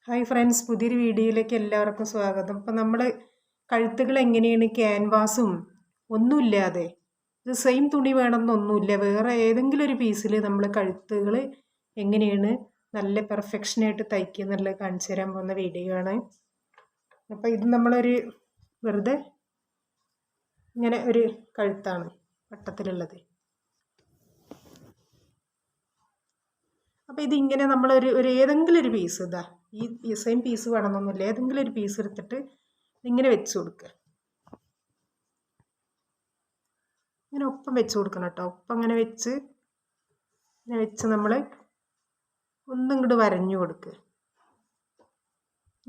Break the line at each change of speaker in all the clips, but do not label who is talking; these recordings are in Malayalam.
ഹായ് ഫ്രണ്ട്സ്, പുതിയൊരു വീഡിയോയിലേക്ക് എല്ലാവർക്കും സ്വാഗതം. അപ്പം നമ്മൾ കഴുത്തുകൾ എങ്ങനെയാണ് ക്യാൻവാസും ഒന്നുമില്ലാതെ ഇത് സെയിം തുണി വേണമെന്നൊന്നുമില്ല, വേറെ ഏതെങ്കിലും ഒരു പീസിൽ നമ്മൾ കഴുത്തുകൾ എങ്ങനെയാണ് നല്ല പെർഫെക്ഷനായിട്ട് തയ്ക്കുക എന്നുള്ളത് കാണിച്ചു തരാൻ പോകുന്ന വീഡിയോ ആണ്. അപ്പോൾ ഇത് നമ്മളൊരു വെറുതെ ഇങ്ങനെ ഒരു കഴുത്താണ് വട്ടത്തിലുള്ളത്. അപ്പോൾ ഇതിങ്ങനെ നമ്മളൊരു ഏതെങ്കിലും ഒരു പീസ് ഇതാ ഈ സെയിം പീസ് വേണമെന്നൊന്നുമില്ല, ഏതെങ്കിലും ഒരു പീസ് എടുത്തിട്ട് ഇങ്ങനെ വെച്ച് കൊടുക്കുക. ഇങ്ങനെ ഒപ്പം വെച്ച് കൊടുക്കണം കേട്ടോ. ഒപ്പം അങ്ങനെ വെച്ച് നമ്മൾ ഒന്നും ഇങ്ങോട്ട് വരഞ്ഞു കൊടുക്കുക.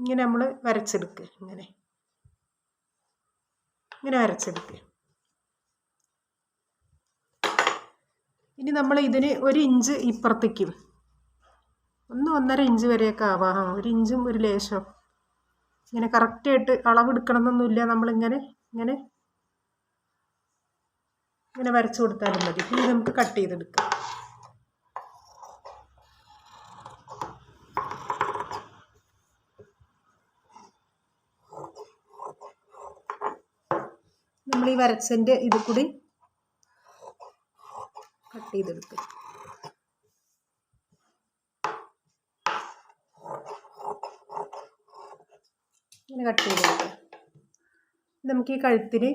ഇങ്ങനെ നമ്മൾ വരച്ചെടുക്കുക. ഇങ്ങനെ വരച്ചെടുക്കുക. ഇനി നമ്മൾ ഇതിന് 1 ഇഞ്ച് ഇപ്പുറത്തേക്കും 1-1.5 ഇഞ്ച് വരെയൊക്കെ ആവാം. 1 ഇഞ്ചും ഒരു ലേശം ഇങ്ങനെ കറക്റ്റായിട്ട് അളവെടുക്കണം എന്നൊന്നുമില്ല. നമ്മളിങ്ങനെ ഇങ്ങനെ ഇങ്ങനെ വരച്ചു കൊടുത്താലും മതി. ഇനി നമുക്ക് കട്ട് ചെയ്തെടുക്കാം. നമ്മൾ ഈ വരച്ചതിൻ്റെ ഇത് കൂടി കട്ട് ചെയ്തെടുക്കുക. ഇങ്ങനെ കട്ട് ചെയ്തെടുക്കുക. നമുക്ക് ഈ കഴുത്തിന്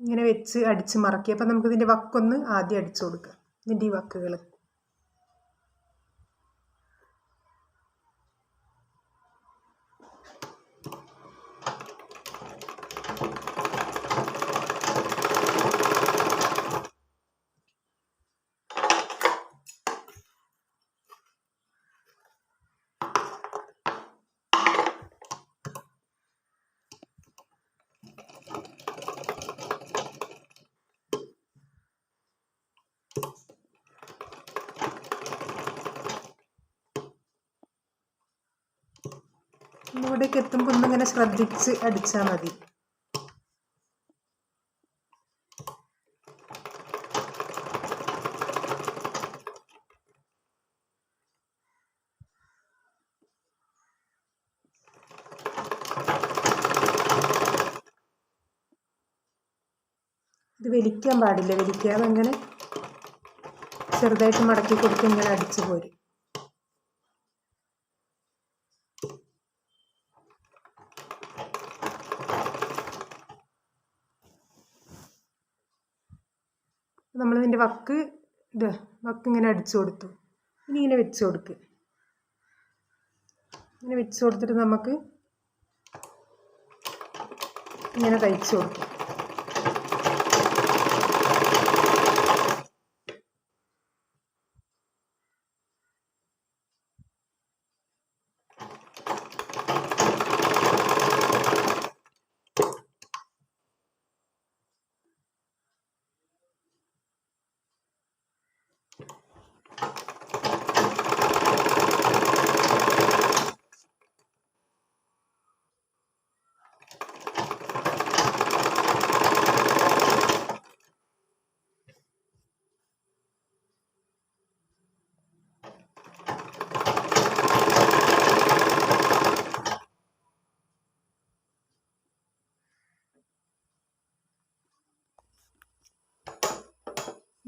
ഇങ്ങനെ വെച്ച് അടിച്ച് മറക്കി. അപ്പം നമുക്കിതിൻ്റെ വക്കൊന്ന് ആദ്യം അടിച്ചു കൊടുക്കാം. ഇതിൻ്റെ ഈ വക്കുകൾ ഇവിടേക്ക് എത്തുമ്പോൾ ഒന്നിങ്ങനെ ശ്രദ്ധിച്ച് അടിച്ചാൽ മതി. ഇത് വലിക്കാൻ പാടില്ല. വലിക്കാതെ അങ്ങനെ ചെറുതായിട്ട് മടക്കി കൊടുത്ത് ഇങ്ങനെ അടിച്ചു പോരും. നമ്മളിതിൻ്റെ വക്ക് ഇങ്ങനെ അടിച്ചു കൊടുത്തു. ഇനി ഇങ്ങനെ വെച്ച് കൊടുക്കുക. ഇങ്ങനെ വെച്ച് കൊടുത്തിട്ട് നമുക്ക് ഇങ്ങനെ തയ്ച്ചു കൊടുക്കും.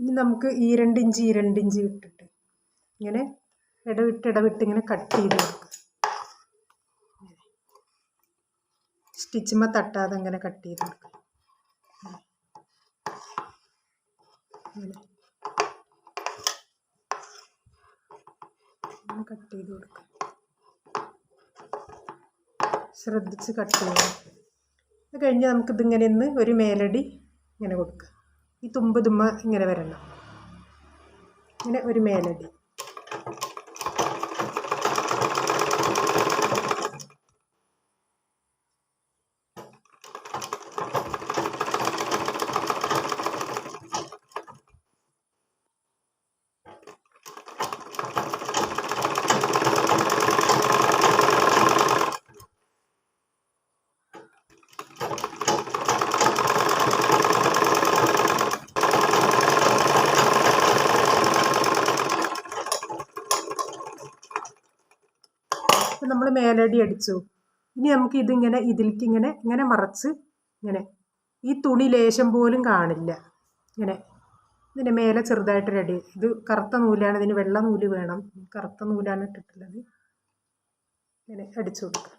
ഇനി നമുക്ക് ഈ 2 ഇഞ്ച് ഇട്ടിട്ട് ഇങ്ങനെ ഇടവിട്ട് ഇങ്ങനെ കട്ട് ചെയ്ത് കൊടുക്കുക. സ്റ്റിച്ചുമ്മ തട്ടാതെ ഇങ്ങനെ കട്ട് ചെയ്ത് കൊടുക്കുക. ഇങ്ങനെ കട്ട് ചെയ്ത് കൊടുക്കുക. ശ്രദ്ധിച്ച് കട്ട് ചെയ്യണം. അത് കഴിഞ്ഞ് നമുക്കിതിങ്ങനെ ഒന്ന് ഒരു മേലടി ഇങ്ങനെ കൊടുക്കുക. ഈ തുമ്പ് ഇങ്ങനെ വരണം. ഇങ്ങനെ ഒരു മേലടി. മേലടി അടിച്ചു. ഇനി നമുക്ക് ഇതിങ്ങനെ ഇതിലേക്ക് ഇങ്ങനെ മറച്ച് ഇങ്ങനെ ഈ തുണി ലേശം പോലും കാണില്ല. ഇങ്ങനെ ഇതിൻ്റെ മേലെ ചെറുതായിട്ടൊരടി. ഇത് കറുത്ത നൂലാണ്, ഇതിന് വെള്ള നൂല് വേണം. കറുത്ത നൂലാണ് ഇട്ടിട്ടുള്ളത്. ഇങ്ങനെ അടിച്ചു കൊടുക്കുക.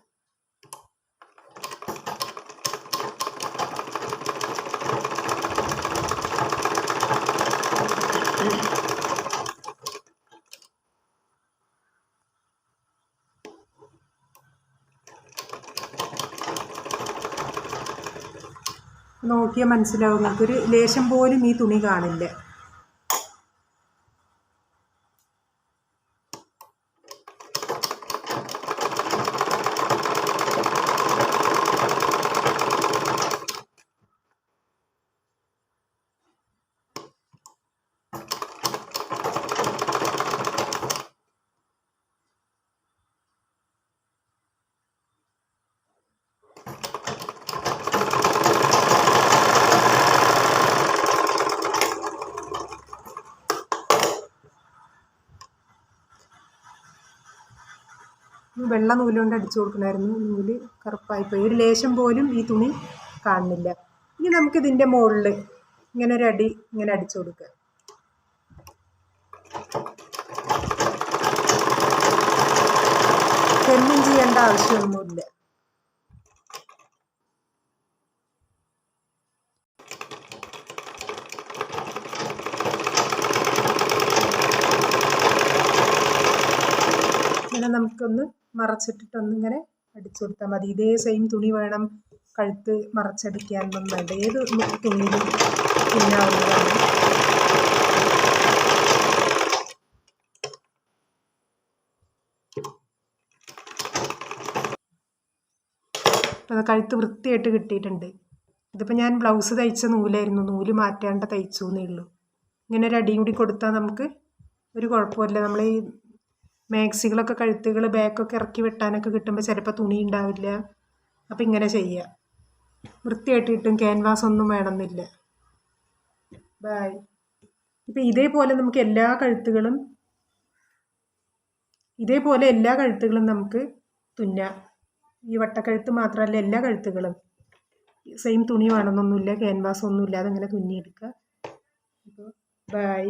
നോക്കിയാൽ മനസ്സിലാവും, നമുക്കൊരു ലേശം പോലും ഈ തുണി കാണില്ല. വെള്ള നൂലുകൊണ്ട് അടിച്ചു കൊടുക്കണമായിരുന്നു. നൂല് കറുപ്പായിപ്പോയി. ഒരു ലേശം പോലും ഈ തുണി കാണുന്നില്ല. ഇനി നമുക്കിതിൻ്റെ മുകളിൽ ഇങ്ങനെ ഒരു അടി ഇങ്ങനെ അടിച്ചു കൊടുക്കുക. ഹെമ്മിങ് ചെയ്യേണ്ട ആവശ്യമൊന്നുമില്ല. ഇങ്ങനെ നമുക്കൊന്ന് മറച്ചിട്ടിട്ടൊന്നിങ്ങനെ അടിച്ചു കൊടുത്താൽ മതി. ഇതേ സെയിം തുണി വേണം കഴുത്ത് മറച്ചടിക്കാനൊന്നും വേണ്ട. ഏത് തുണിയിലും പിന്നാവുന്നതാണ്. അപ്പോൾ കഴുത്ത് വൃത്തിയായിട്ട് കിട്ടിയിട്ടുണ്ട്. ഇതിപ്പോൾ ഞാൻ ബ്ലൗസ് തയ്ച്ച നൂലായിരുന്നു, നൂല് മാറ്റാണ്ട് തയ്ച്ചു എന്നേ ഉള്ളൂ. ഇങ്ങനെ ഒരു അടിയും കൂടി കൊടുത്താൽ നമുക്ക് ഒരു കുഴപ്പമില്ല. നമ്മൾ ഈ മാക്സികളൊക്കെ കഴുത്തുകൾ ബാക്കൊക്കെ ഇറക്കി വെട്ടാനൊക്കെ കിട്ടുമ്പോൾ ചിലപ്പോൾ തുണി ഉണ്ടാവില്ല. അപ്പോൾ ഇങ്ങനെ ചെയ്യുക. വൃത്തിയായിട്ട് കിട്ടും. ക്യാൻവാസ് ഒന്നും വേണമെന്നില്ല. ബൈ. ഇപ്പം ഇതേപോലെ നമുക്ക് എല്ലാ കഴുത്തുകളും നമുക്ക് തുന്നാം. ഈ വട്ടക്കഴുത്ത് മാത്രമല്ല, എല്ലാ കഴുത്തുകളും സെയിം തുണി വേണമെന്നൊന്നുമില്ല. ക്യാൻവാസ് ഒന്നും ഇല്ലാതെ ഇങ്ങനെ തുന്നിയെടുക്കുക. അപ്പോൾ ബൈ.